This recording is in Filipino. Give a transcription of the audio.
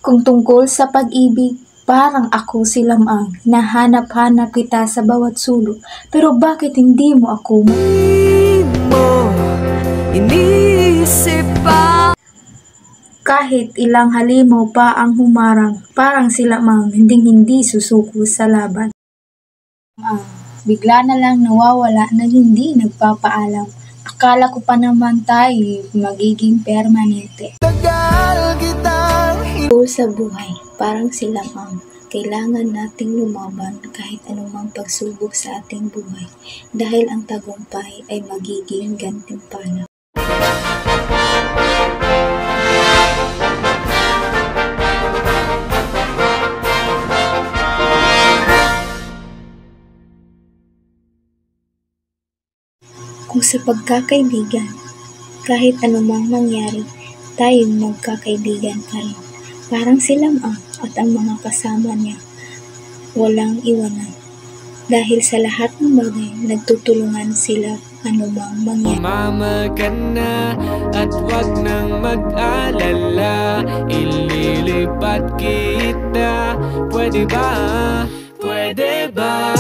Kung tungkol sa pag-ibig, parang ako si lamang. Nahanap-hanap kita sa bawat sulok. Pero bakit hindi mo ako iniisip pa? Kahit ilang halimaw pa ang humarang, parang si lamang hindi susuko sa laban. Bigla na lang nawawala na hindi nagpapaalam. Akala ko pa naman tayo magiging permanente. Sa buhay, parang si lamang. Kailangan nating lumaban kahit anumang pagsubok sa ating buhay dahil ang tagumpay ay magiging gantimpala. Kung sa pagkakaibigan, kahit anumang mangyari, tayong magkakaibigan pa rin. Parang si lamang at ang mga kasama niya, walang iwanan. Dahil sa lahat ng bagay, nagtutulungan sila anumang mangyari. Mama ka na at wag nang mag-alala, ililipat kita. Pwede ba? Pwede ba?